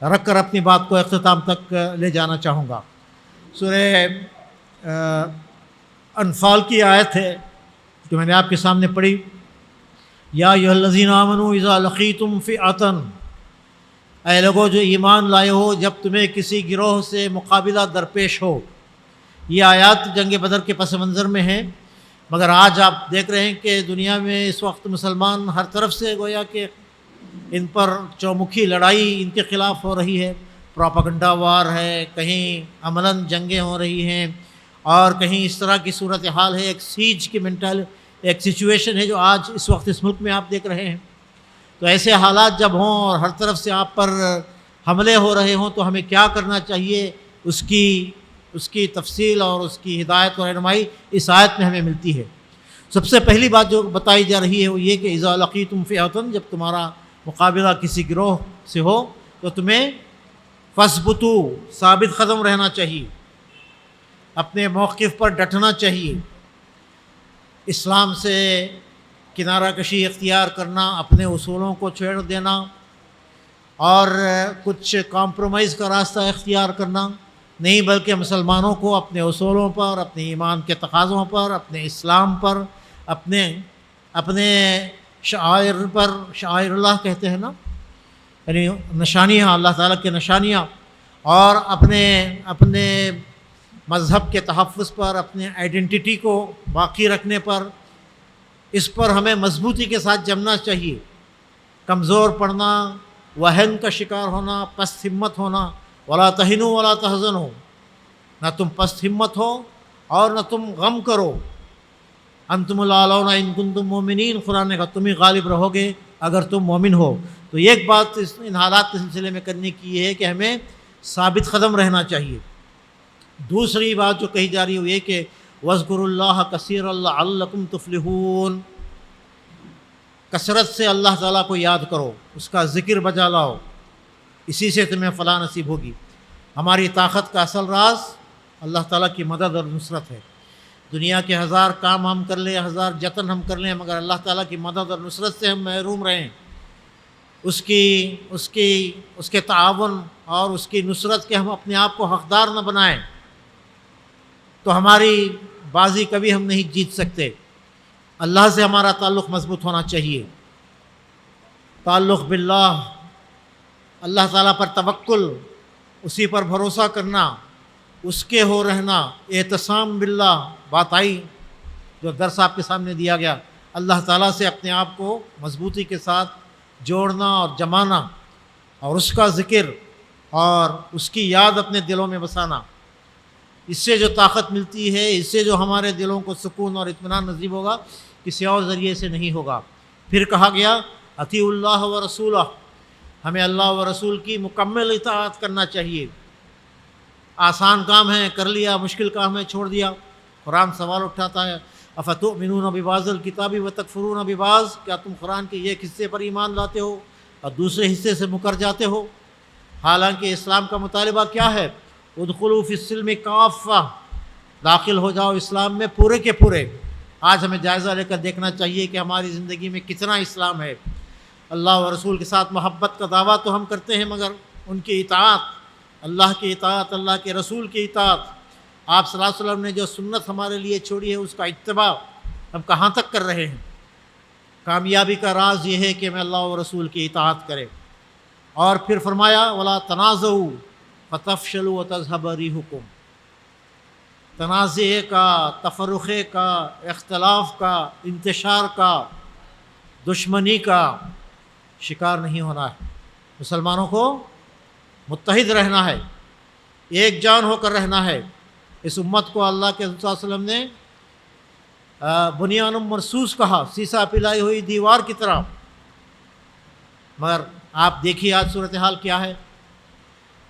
رکھ کر اپنی بات کو اختتام تک لے جانا چاہوں گا۔ سورہ انفال کی آیت ہے جو میں نے آپ کے سامنے پڑھی، یا ایھا الذین آمنوا اذا لقیتم فئۃ، اے لوگوں جو ایمان لائے ہو، جب تمہیں کسی گروہ سے مقابلہ درپیش ہو. یہ آیات جنگ بدر کے پس منظر میں ہیں، مگر آج آپ دیکھ رہے ہیں کہ دنیا میں اس وقت مسلمان ہر طرف سے گویا کہ ان پر چومکھی لڑائی ان کے خلاف ہو رہی ہے، پروپیگنڈا وار ہے، کہیں عملاً جنگیں ہو رہی ہیں، اور کہیں اس طرح کی صورتحال ہے، ایک سیج کی ایک سچویشن ہے جو آج اس وقت اس ملک میں آپ دیکھ رہے ہیں. تو ایسے حالات جب ہوں اور ہر طرف سے آپ پر حملے ہو رہے ہوں تو ہمیں کیا کرنا چاہیے، اس کی تفصیل اور اس کی ہدایت اور رہنمائی اس آیت میں ہمیں ملتی ہے. سب سے پہلی بات جو بتائی جا رہی ہے وہ یہ کہ اذا لقیتم فئۃ، جب تمہارا مقابلہ کسی گروہ سے ہو تو تمہیں فاثبتوا، ثابت قدم رہنا چاہیے، اپنے موقف پر ڈٹنا چاہیے، اسلام سے کنارہ کشی اختیار کرنا، اپنے اصولوں کو چھوڑ دینا اور کچھ کمپرومائز کا راستہ اختیار کرنا نہیں، بلکہ مسلمانوں کو اپنے اصولوں پر، اپنے ایمان کے تقاضوں پر، اپنے اسلام پر، اپنے شعائر پر، شعائر اللہ کہتے ہیں نا، یعنی نشانیاں، اللہ تعالیٰ کی نشانیاں، اور اپنے مذہب کے تحفظ پر، اپنے آئیڈینٹی کو باقی رکھنے پر، اس پر ہمیں مضبوطی کے ساتھ جمنا چاہیے. کمزور پڑنا، وہن کا شکار ہونا، پست ہمت ہونا، ولا تہنوا ولا تحزنوا، نہ تم پست ہمت ہو اور نہ تم غم کرو. انتم الاعلون ان کنتم مومنین، قرآن نے کہا تم ہی غالب رہو گے اگر تم مومن ہو. تو ایک بات ان حالات کے سلسلے میں کرنے کی یہ ہے کہ ہمیں ثابت قدم رہنا چاہیے. دوسری بات جو کہی جا رہی ہے وہ یہ کہ وَاذْكُرُوا اللَّهَ كَثِيرًا لَعَلَّكُمْ تُفْلِحُونَ، کثرت سے اللہ تعالیٰ کو یاد کرو، اس کا ذکر بجا لاؤ، اسی سے تمہیں فلاح نصیب ہوگی. ہماری طاقت کا اصل راز اللہ تعالیٰ کی مدد اور نصرت ہے. دنیا کے ہزار کام ہم کر لیں، ہزار جتن ہم کر لیں، مگر اللہ تعالیٰ کی مدد اور نصرت سے ہم محروم رہیں، اس کے تعاون اور اس کی نصرت کے ہم اپنے آپ کو حقدار نہ بنائیں تو ہماری بازی کبھی ہم نہیں جیت سکتے. اللہ سے ہمارا تعلق مضبوط ہونا چاہیے، تعلق باللہ، اللہ تعالیٰ پر توکل، اسی پر بھروسہ کرنا، اس کے ہو رہنا، اعتصام باللہ، بات آئی جو درس آپ کے سامنے دیا گیا، اللہ تعالیٰ سے اپنے آپ کو مضبوطی کے ساتھ جوڑنا اور جمانا، اور اس کا ذکر اور اس کی یاد اپنے دلوں میں بسانا. اس سے جو طاقت ملتی ہے، اس سے جو ہمارے دلوں کو سکون اور اطمینان نصیب ہوگا، کسی اور ذریعے سے نہیں ہوگا. پھر کہا گیا اطیعوا اللہ و رسولہ، ہمیں اللہ و رسول کی مکمل اطاعت کرنا چاہیے. آسان کام ہے کر لیا، مشکل کام ہے چھوڑ دیا. قرآن سوال اٹھاتا ہے افتؤمنون ببعض الکتاب وتکفرون ببعض، کیا تم قرآن کے ایک حصے پر ایمان لاتے ہو اور دوسرے حصے سے مکر جاتے ہو؟ حالانکہ اسلام کا مطالبہ کیا ہے؟ ادخلوا فی السلم کافہ، داخل ہو جاؤ اسلام میں پورے کے پورے. آج ہمیں جائزہ لے کر دیکھنا چاہیے کہ ہماری زندگی میں کتنا اسلام ہے. اللہ و رسول کے ساتھ محبت کا دعویٰ تو ہم کرتے ہیں، مگر ان کی اطاعت، اللہ کی اطاعت، اللہ کے رسول کی اطاعت، آپ صلی اللہ علیہ وسلم نے جو سنت ہمارے لیے چھوڑی ہے اس کا اتباع ہم کہاں تک کر رہے ہیں؟ کامیابی کا راز یہ ہے کہ میں اللہ و رسول کی اطاعت کرے. اور پھر فرمایا وَلَا تَنَازَعُوا فَتَفْشَلُوا وَتَذْهَبَ رِيحُكُمْ، تنازع کا، تفرقے کا، اختلاف کا، انتشار کا، دشمنی کا شکار نہیں ہونا ہے. مسلمانوں کو متحد رہنا ہے، ایک جان ہو کر رہنا ہے. اس امت کو اللہ کے رسول صلی اللہ علیہ وسلم نے بنیان مرصوص کہا، سیسا پلائی ہوئی دیوار کی طرح. مگر آپ دیکھیے آج صورتحال کیا ہے،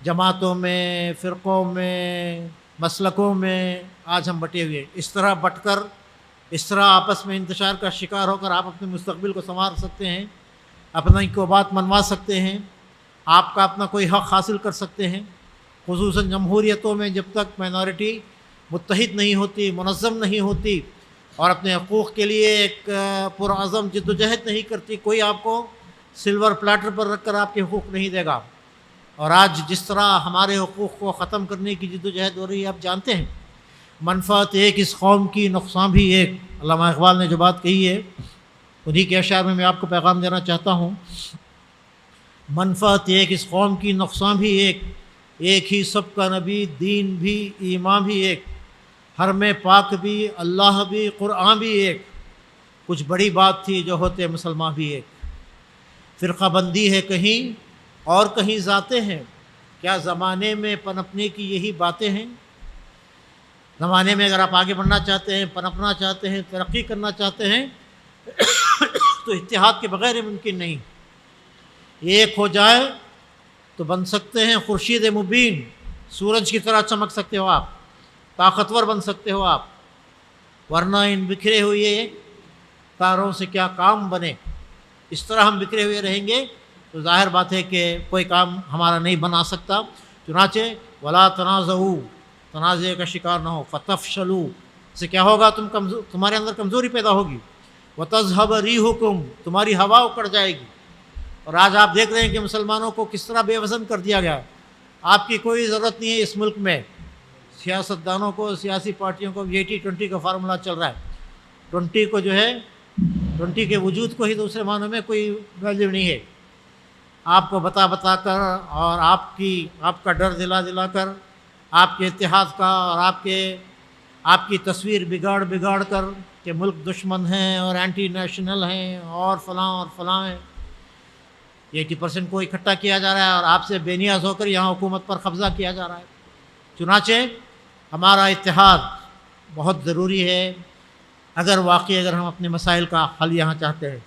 جماعتوں میں، فرقوں میں، مسلکوں میں آج ہم بٹے ہوئے. اس طرح بٹ کر، اس طرح آپس میں انتشار کا شکار ہو کر آپ اپنے مستقبل کو سنوار سکتے ہیں، اپنا کو بات منوا سکتے ہیں، آپ کا اپنا کوئی حق حاصل کر سکتے ہیں. خصوصاً جمہوریتوں میں جب تک مائنارٹی متحد نہیں ہوتی، منظم نہیں ہوتی اور اپنے حقوق کے لیے ایک پرعزم جد و جہد نہیں کرتی، کوئی آپ کو سلور پلیٹر پر رکھ کر آپ کے حقوق نہیں دے گا. اور آج جس طرح ہمارے حقوق کو ختم کرنے کی جد و جہد ہو رہی ہے آپ جانتے ہیں. منفعت ایک اس قوم کی، نقصان بھی ایک. علامہ اقبال نے جو بات کہی ہے انہی کے اشعار میں آپ کو پیغام دینا چاہتا ہوں منفعت ایک، اس قوم کی نقصان بھی ایک ہی سب کا نبی، دین بھی، ایمان بھی ایک، حرم پاک بھی، اللہ بھی، قرآن بھی ایک۔ کچھ بڑی بات تھی جو ہوتے مسلمان بھی ایک۔ فرقہ بندی ہے کہیں اور کہیں ذاتیں ہیں، کیا زمانے میں پنپنے کی یہی باتیں ہیں؟ زمانے میں اگر آپ آگے بڑھنا چاہتے ہیں، پنپنا چاہتے ہیں، ترقی کرنا چاہتے ہیں تو اتحاد کے بغیر یہ ممکن نہیں۔ ایک ہو جائے تو بن سکتے ہیں خورشید مبین، سورج کی طرح چمک سکتے ہو آپ، طاقتور بن سکتے ہو آپ، ورنہ ان بکھرے ہوئے تاروں سے کیا کام بنے۔ اس طرح ہم بکھرے ہوئے رہیں گے تو ظاہر بات ہے کہ کوئی کام ہمارا نہیں بنا سکتا۔ چنانچہ ولا تنازعوا، تنازع کا شکار نہ ہو، فتفشلوا، اس سے کیا ہوگا؟ تمہارے اندر کمزوری پیدا ہوگی، وتذهب ريحكم، تمہاری ہوا اکڑ جائے گی۔ اور آج آپ دیکھ رہے ہیں کہ مسلمانوں کو کس طرح بے وزن کر دیا گیا۔ آپ کی کوئی ضرورت نہیں ہے اس ملک میں، سیاستدانوں کو، سیاسی پارٹیوں کو 80-20 کا فارمولہ چل رہا ہے۔ 20 کو جو ہے، 20 کے وجود کو ہی دوسرے معنوں میں کوئی ویلیو نہیں ہے۔ آپ کو بتا کر اور آپ کا ڈر دلا کر، آپ کے اتحاد کا اور آپ کی تصویر بگاڑ کر کہ ملک دشمن ہیں اور اینٹی نیشنل ہیں اور فلاں ہیں، 80% کو اکٹھا کیا جا رہا ہے اور آپ سے بے نیاز ہو کر یہاں حکومت پر قبضہ کیا جا رہا ہے۔ چنانچہ ہمارا اتحاد بہت ضروری ہے اگر ہم اپنے مسائل کا حل یہاں چاہتے ہیں۔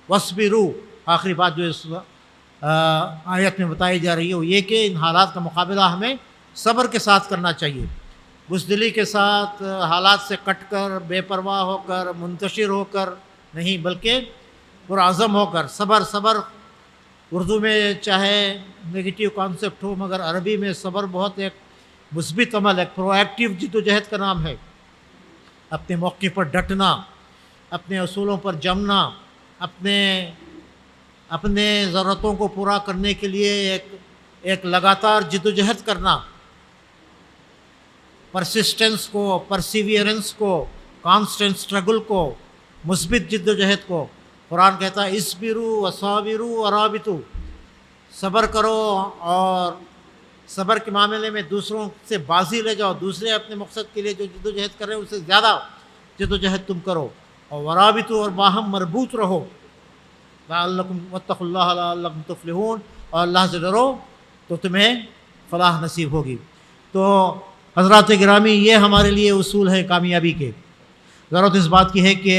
وَاصْبِرُوا، آخری بات جو اس آیت میں بتائی جا رہی ہے وہ یہ کہ ان حالات کا مقابلہ ہمیں صبر کے ساتھ کرنا چاہیے، بزدلی کے ساتھ، حالات سے کٹ کر، بے پرواہ ہو کر، منتشر ہو کر نہیں، بلکہ پرعزم ہو کر۔ صبر اردو میں چاہے نگیٹو کانسیپٹ ہو، مگر عربی میں صبر بہت ایک مثبت عمل، ایک پرو ایکٹیو جدوجہد کا نام ہے۔ اپنے موقع پر ڈٹنا، اپنے اصولوں پر جمنا، اپنے ضرورتوں کو پورا کرنے کے لیے ایک لگاتار جدوجہد کرنا، پرسسٹنس کو، پرسیویئرنس کو، کانسٹنٹ اسٹرگل کو، مثبت جدوجہد کو۔ قرآن کہتا ہے اصبروا وصابروا ورابطوا، صبر کرو اور صبر کے معاملے میں دوسروں سے بازی لے جاؤ، دوسرے اپنے مقصد کے لیے جو جدوجہد کر رہے ہیں اس سے زیادہ جدوجہد تم کرو، اور ورابطوا، اور باہم مربوط رہو، لعلکم واتقوا اللہ لعلکم تفلحون، اور اللہ سے ڈرو تو تمہیں فلاح نصیب ہوگی۔ تو حضرات گرامی، یہ ہمارے لیے اصول ہیں کامیابی کے۔ ضرورت اس بات کی ہے کہ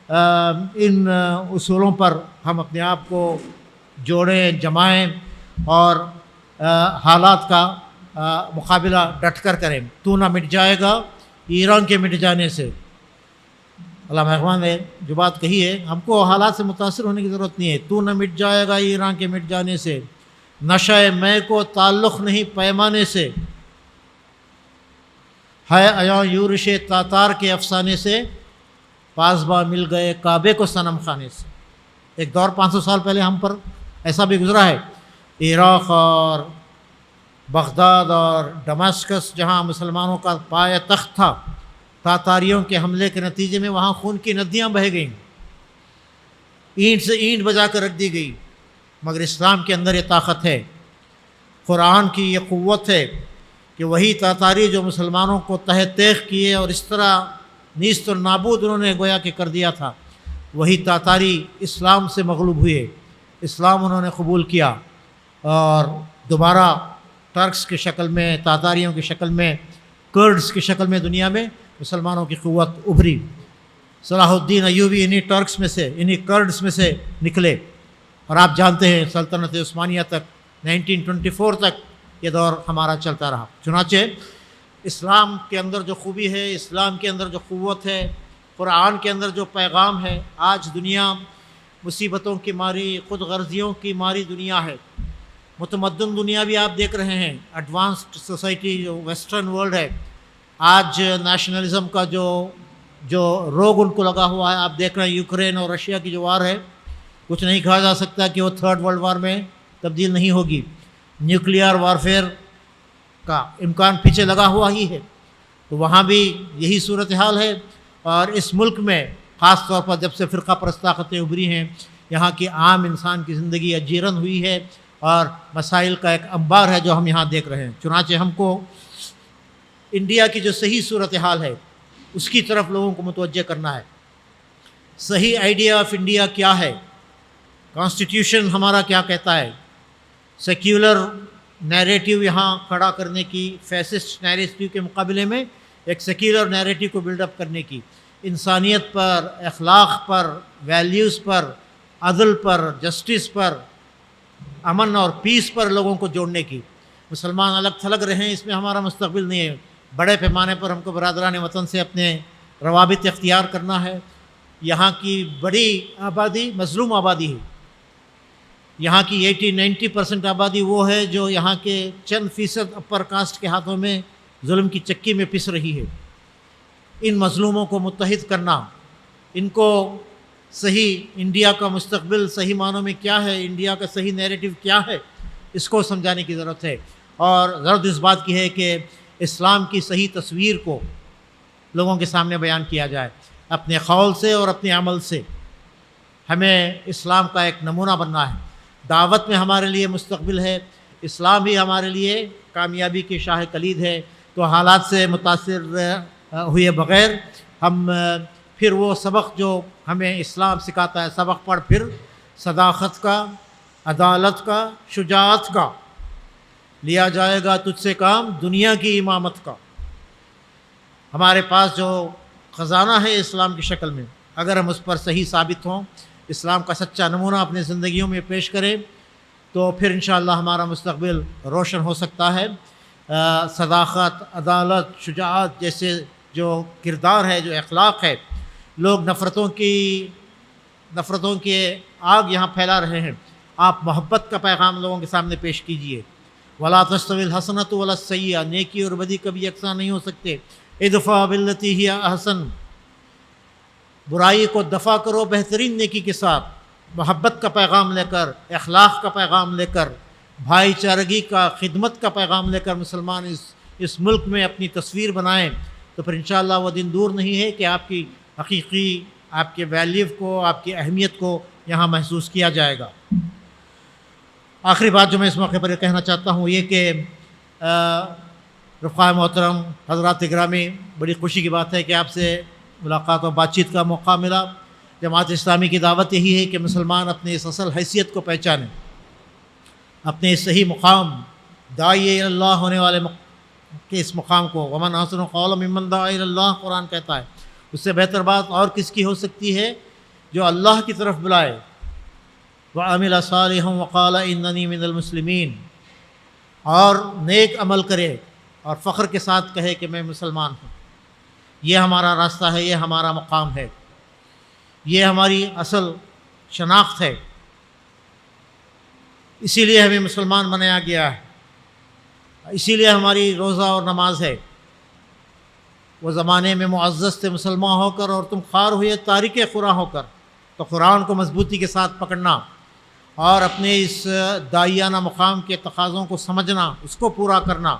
ان اصولوں پر ہم اپنے آپ کو جوڑیں، جمائیں اور حالات کا مقابلہ ڈٹ کر کریں۔ تو نہ مٹ جائے گا ایران کے مٹ جانے سے۔ علامہ اقبال نے جو بات کہی ہے، ہم کو حالات سے متاثر ہونے کی ضرورت نہیں ہے۔ تو نہ مٹ جائے گا ایران کے مٹ جانے سے، نشہ میں کو تعلق نہیں پیمانے سے، ہے ایاں یورش تاتار کے افسانے سے، پاسباں مل گئے کعبے کو صنم خانے سے۔ ایک دور 500 سال پہلے ہم پر ایسا بھی گزرا ہے، عراق اور بغداد اور ڈماسکس جہاں مسلمانوں کا پایہ تخت تھا، تاتاریوں کے حملے کے نتیجے میں وہاں خون کی ندیاں بہہ گئیں، اینٹ سے اینٹ بجا کر رکھ دی گئی۔ مگر اسلام کے اندر یہ طاقت ہے، قرآن کی یہ قوت ہے کہ وہی تاتاری جو مسلمانوں کو تہ تیغ کیے اور اس طرح نیست و نابود انہوں نے گویا کہ کر دیا تھا، وہی تاتاری اسلام سے مغلوب ہوئے، اسلام انہوں نے قبول کیا اور دوبارہ ٹرکس کی شکل میں، تاتاریوں کی شکل میں، کرڈز کی شکل میں دنیا میں مسلمانوں کی قوت ابھری۔ صلاح الدین ایوبی انہی ٹرکس میں سے، انہی کرڈز میں سے نکلے، اور آپ جانتے ہیں سلطنت عثمانیہ تک 1924 تک یہ دور ہمارا چلتا رہا۔ چنانچہ اسلام کے اندر جو خوبی ہے، اسلام کے اندر جو قوت ہے، قرآن کے اندر جو پیغام ہے، آج دنیا مصیبتوں کی ماری، خود غرضیوں کی ماری دنیا ہے۔ متمدن دنیا بھی آپ دیکھ رہے ہیں، ایڈوانسڈ سوسائٹی جو ویسٹرن ورلڈ ہے، آج نیشنلزم کا جو روگ ان کو لگا ہوا ہے، آپ دیکھ رہے ہیں یوکرین اور رشیا کی جو وار ہے، کچھ نہیں کہا جا سکتا کہ وہ 3rd ورلڈ وار میں تبدیل نہیں ہوگی۔ نیوکلیئر وارفیئر کا امکان پیچھے لگا ہوا ہی ہے، تو وہاں بھی یہی صورتحال ہے۔ اور اس ملک میں خاص طور پر جب سے فرقہ پرست طاقتیں ابھری ہیں، یہاں کی عام انسان کی زندگی اجیرن ہوئی ہے اور مسائل کا ایک انبار ہے جو ہم یہاں دیکھ رہے ہیں۔ چنانچہ ہم کو انڈیا کی جو صحیح صورتحال ہے اس کی طرف لوگوں کو متوجہ کرنا ہے۔ صحیح آئیڈیا آف انڈیا کیا ہے، کانسٹیٹیوشن ہمارا کیا کہتا ہے، سیکولر نیریٹیو یہاں کھڑا کرنے کی، فیسسٹ نیریٹیو کے مقابلے میں ایک سیکولر نیریٹیو کو بلڈ اپ کرنے کی، انسانیت پر، اخلاق پر، ویلیوز پر، عدل پر، جسٹس پر، امن اور پیس پر لوگوں کو جوڑنے کی۔ مسلمان الگ تھلگ رہے ہیں، اس میں ہمارا مستقبل نہیں ہے۔ بڑے پیمانے پر ہم کو برادران وطن سے اپنے روابط اختیار کرنا ہے۔ یہاں کی بڑی آبادی مظلوم آبادی ہے۔ یہاں کی 80-90% آبادی وہ ہے جو یہاں کے چند فیصد اپر کاسٹ کے ہاتھوں میں ظلم کی چکی میں پس رہی ہے۔ ان مظلوموں کو متحد کرنا، ان کو صحیح انڈیا کا مستقبل صحیح معنوں میں کیا ہے، انڈیا کا صحیح نیریٹو کیا ہے، اس کو سمجھانے کی ضرورت ہے۔ اور ضرورت اس بات کی ہے کہ اسلام کی صحیح تصویر کو لوگوں کے سامنے بیان کیا جائے، اپنے قول سے اور اپنے عمل سے۔ ہمیں اسلام کا ایک نمونہ بننا ہے۔ دعوت میں ہمارے لیے مستقبل ہے، اسلام ہی ہمارے لیے کامیابی کی شاہ کلید ہے۔ تو حالات سے متاثر ہوئے بغیر ہم پھر وہ سبق جو ہمیں اسلام سکھاتا ہے، سبق پڑھ پھر صداقت کا، عدالت کا، شجاعت کا، لیا جائے گا تجھ سے کام دنیا کی امامت کا۔ ہمارے پاس جو خزانہ ہے اسلام کی شکل میں، اگر ہم اس پر صحیح ثابت ہوں، اسلام کا سچا نمونہ اپنے زندگیوں میں پیش کریں، تو پھر انشاءاللہ ہمارا مستقبل روشن ہو سکتا ہے۔ صداقت، عدالت، شجاعت جیسے جو کردار ہے، جو اخلاق ہے، لوگ نفرتوں کی آگ یہاں پھیلا رہے ہیں۔ آپ محبت کا پیغام لوگوں کے سامنے پیش کیجئے۔ وَلَا تَسْتَوِي الْحَسَنَةُ وَلَا السَّيِّئَةُ، نیکی اور بدی کبھی یکساں نہیں ہو سکتے۔ ادفع بالتی ہی احسن، برائی کو دفع کرو بہترین نیکی کے ساتھ، محبت کا پیغام لے کر، اخلاق کا پیغام لے کر، بھائی چارگی کا، خدمت کا پیغام لے کر مسلمان اس ملک میں اپنی تصویر بنائیں، تو پھر انشاءاللہ وہ دن دور نہیں ہے کہ آپ کی حقیقی، آپ کے ویلیو کو، آپ کی اہمیت کو یہاں محسوس کیا جائے گا۔ آخری بات جو میں اس موقع پر یہ کہنا چاہتا ہوں یہ کہ رفقائے محترم، حضرات گرامی، بڑی خوشی کی بات ہے کہ آپ سے ملاقات و بات چیت کا موقع ملا۔ جماعت اسلامی کی دعوت یہی ہے کہ مسلمان اپنے اس اصل حیثیت کو پہچانیں، اپنے اس صحیح مقام داعی اللہ ہونے والے کے اس مقام کو، ومن احسن قولا ممن دعا الی اللہ قرآن کہتا ہے، اس سے بہتر بات اور کس کی ہو سکتی ہے جو اللہ کی طرف بلائے، وعمل صالحا وقال اننی من المسلمین، اور نیک عمل کرے اور فخر کے ساتھ کہے کہ میں مسلمان ہوں۔ یہ ہمارا راستہ ہے، یہ ہمارا مقام ہے، یہ ہماری اصل شناخت ہے۔ اسی لیے ہمیں مسلمان بنایا گیا ہے، اسی لیے ہماری روزہ اور نماز ہے۔ وہ زمانے میں معزز تھے مسلمان ہو کر، اور تم خوار ہوئے تارک قرآن ہو کر، تو قرآن کو مضبوطی کے ساتھ پکڑنا اور اپنے اس داعیانہ مقام کے تقاضوں کو سمجھنا، اس کو پورا کرنا۔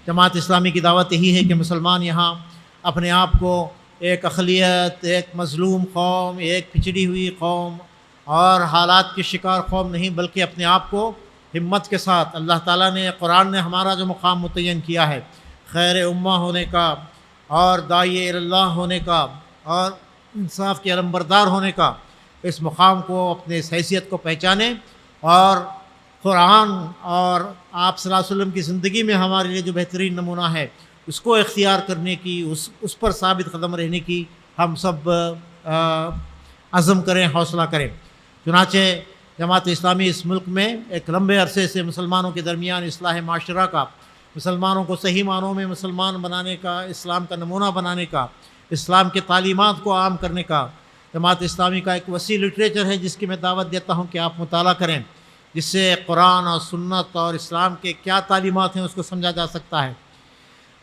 جماعت اسلامی کی دعوت یہی ہے کہ مسلمان یہاں اپنے آپ کو ایک اقلیت، ایک مظلوم قوم، ایک پچھڑی ہوئی قوم اور حالات کے شکار قوم نہیں، بلکہ اپنے آپ کو ہمت کے ساتھ، اللہ تعالیٰ نے، قرآن نے ہمارا جو مقام متعین کیا ہے، خیر امہ ہونے کا اور داعی اللہ ہونے کا اور انصاف کے علمبردار ہونے کا، اس مقام کو، اپنے اس حیثیت کو پہچانیں، اور قرآن اور آپ صلی اللہ علیہ وسلم کی زندگی میں ہمارے لیے جو بہترین نمونہ ہے اس کو اختیار کرنے کی، اس پر ثابت قدم رہنے کی ہم سب عزم کریں، حوصلہ کریں۔ چنانچہ جماعت اسلامی اس ملک میں ایک لمبے عرصے سے مسلمانوں کے درمیان اصلاح معاشرہ کا، مسلمانوں کو صحیح معنوں میں مسلمان بنانے کا، اسلام کا نمونہ بنانے کا، اسلام کے تعلیمات کو عام کرنے کا، جماعت اسلامی کا ایک وسیع لٹریچر ہے جس کی میں دعوت دیتا ہوں کہ آپ مطالعہ کریں، جس سے قرآن اور سنت اور اسلام کے کیا تعلیمات ہیں اس کو سمجھا جا سکتا ہے۔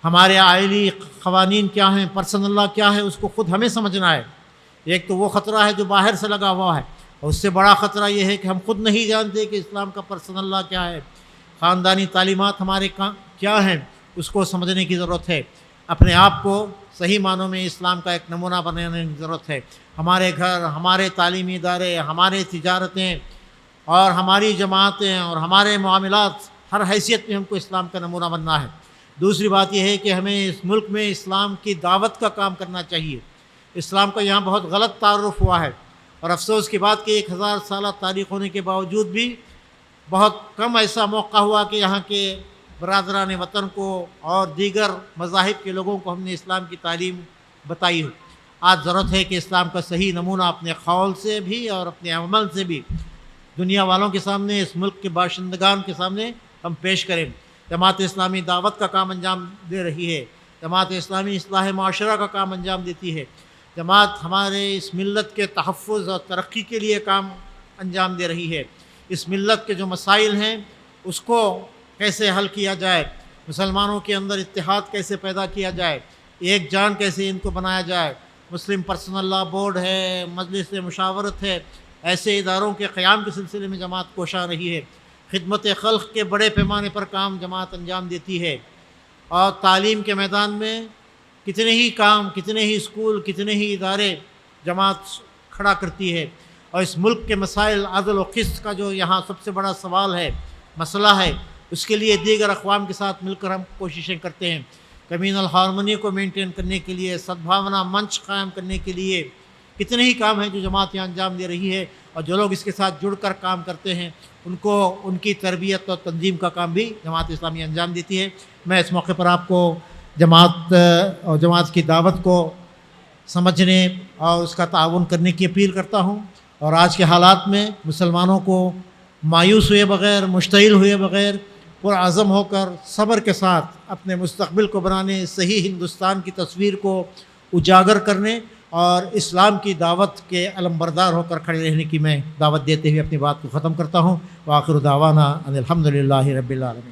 ہمارے آئلی قوانین کیا ہیں، پرسنل لا کیا ہے، اس کو خود ہمیں سمجھنا ہے۔ ایک تو وہ خطرہ ہے جو باہر سے لگا ہوا ہے، اور اس سے بڑا خطرہ یہ ہے کہ ہم خود نہیں جانتے کہ اسلام کا پرسنل لا کیا ہے، خاندانی تعلیمات ہمارے کیا ہیں، اس کو سمجھنے کی ضرورت ہے۔ اپنے آپ کو صحیح معنوں میں اسلام کا ایک نمونہ بنانے کی ضرورت ہے۔ ہمارے گھر، ہمارے تعلیمی ادارے، ہمارے تجارتیں اور ہماری جماعتیں اور ہمارے معاملات، ہر حیثیت میں ہم کو اسلام کا نمونہ بننا ہے۔ دوسری بات یہ ہے کہ ہمیں اس ملک میں اسلام کی دعوت کا کام کرنا چاہیے۔ اسلام کا یہاں بہت غلط تعارف ہوا ہے، اور افسوس کی بات کہ 1000 سالہ تاریخ ہونے کے باوجود بھی بہت کم ایسا موقع ہوا کہ یہاں کے برادران وطن کو اور دیگر مذاہب کے لوگوں کو ہم نے اسلام کی تعلیم بتائی ہو۔ آج ضرورت ہے کہ اسلام کا صحیح نمونہ اپنے قول سے بھی اور اپنے عمل سے بھی دنیا والوں کے سامنے، اس ملک کے باشندگان کے سامنے ہم پیش کریں۔ جماعت اسلامی دعوت کا کام انجام دے رہی ہے، جماعت اسلامی اصلاح معاشرہ کا کام انجام دیتی ہے، جماعت ہمارے اس ملت کے تحفظ اور ترقی کے لیے کام انجام دے رہی ہے۔ اس ملت کے جو مسائل ہیں اس کو کیسے حل کیا جائے، مسلمانوں کے اندر اتحاد کیسے پیدا کیا جائے، ایک جان کیسے ان کو بنایا جائے، مسلم پرسنل لاء بورڈ ہے، مجلس مشاورت ہے، ایسے اداروں کے قیام کے سلسلے میں جماعت کوشاں رہی ہے۔ خدمت خلق کے بڑے پیمانے پر کام جماعت انجام دیتی ہے، اور تعلیم کے میدان میں کتنے ہی کام، کتنے ہی اسکول، کتنے ہی ادارے جماعت کھڑا کرتی ہے۔ اور اس ملک کے مسائل، عدل و قسط کا جو یہاں سب سے بڑا سوال ہے، مسئلہ ہے، اس کے لیے دیگر اقوام کے ساتھ مل کر ہم کوششیں کرتے ہیں۔ کمیونل ہارمونی کو مینٹین کرنے کے لیے، سدبھاونا منچ قائم کرنے کے لیے کتنے ہی کام ہیں جو جماعت یہاں انجام دے رہی ہے، اور جو لوگ اس کے ساتھ جڑ کر کام کرتے ہیں ان کو ان کی تربیت اور تنظیم کا کام بھی جماعت اسلامی انجام دیتی ہے۔ میں اس موقع پر آپ کو جماعت اور جماعت کی دعوت کو سمجھنے اور اس کا تعاون کرنے کی اپیل کرتا ہوں، اور آج کے حالات میں مسلمانوں کو مایوس ہوئے بغیر، مشتعل ہوئے بغیر، پرعزم ہو کر صبر کے ساتھ اپنے مستقبل کو بنانے، صحیح ہندوستان کی تصویر کو اجاگر کرنے اور اسلام کی دعوت کے علمبردار ہو کر کھڑے رہنے کی میں دعوت دیتے ہوئے اپنی بات کو ختم کرتا ہوں۔ وآخر دعوانا ان الحمد للہ رب العالمین۔